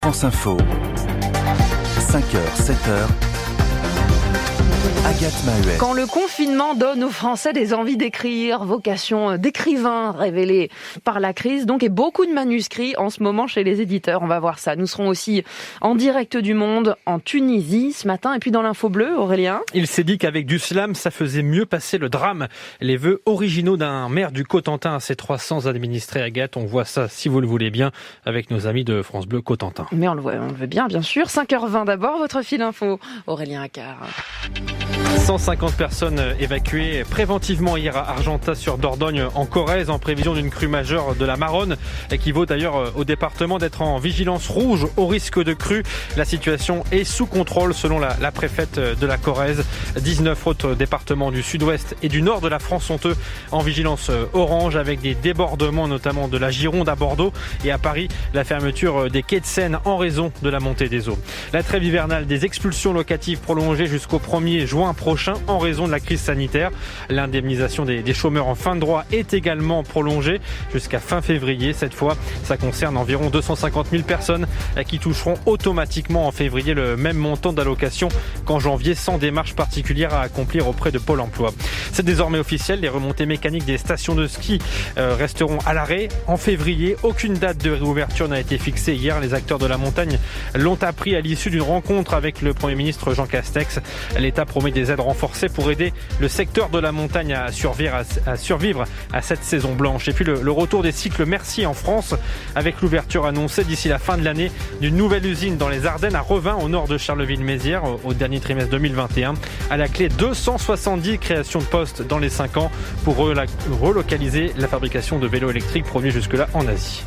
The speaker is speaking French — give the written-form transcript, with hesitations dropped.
France Info, 5h, 7h, Agathe Mahuet. Quand le confinement donne aux Français des envies d'écrire, vocation d'écrivain révélée par la crise, donc, et beaucoup de manuscrits en ce moment chez les éditeurs. On va voir ça. Nous serons aussi en direct du Monde, en Tunisie ce matin, et puis dans l'Info Bleue, Aurélien. Il s'est dit qu'avec du slam, ça faisait mieux passer le drame. Les vœux originaux d'un maire du Cotentin à ses 300 administrés, Agathe. On voit ça, si vous le voulez bien, avec nos amis de France Bleu Cotentin. Mais on le veut bien sûr. 5h20 d'abord, votre fil info, Aurélien Accard. 150 personnes évacuées préventivement hier à Argentat-sur-Dordogne en Corrèze en prévision d'une crue majeure de la Maronne qui vaut d'ailleurs au département d'être en vigilance rouge au risque de crue. La situation est sous contrôle selon la préfète de la Corrèze. 19 autres départements du sud-ouest et du nord de la France sont eux en vigilance orange avec des débordements notamment de la Gironde à Bordeaux et à Paris la fermeture des quais de Seine en raison de la montée des eaux. La trêve hivernale des expulsions locatives prolongées jusqu'au 1er juin prochain en raison de la crise sanitaire. L'indemnisation des chômeurs en fin de droit est également prolongée jusqu'à fin février. Cette fois, ça concerne environ 250 000 personnes qui toucheront automatiquement en février le même montant d'allocation qu'en janvier sans démarche particulière à accomplir auprès de Pôle emploi. C'est désormais officiel, les remontées mécaniques des stations de ski resteront à l'arrêt en février. Aucune date de réouverture n'a été fixée hier. Les acteurs de la montagne l'ont appris à l'issue d'une rencontre avec le Premier ministre Jean Castex. L'État promet des aides renforcées pour aider le secteur de la montagne à survivre à cette saison blanche. Et puis le retour des cycles Mercier en France avec l'ouverture annoncée d'ici la fin de l'année d'une nouvelle usine dans les Ardennes à Revin au nord de Charleville-Mézières au dernier trimestre 2021. À la clé 270 créations de postes dans les 5 ans pour relocaliser la fabrication de vélos électriques produits jusque-là en Asie.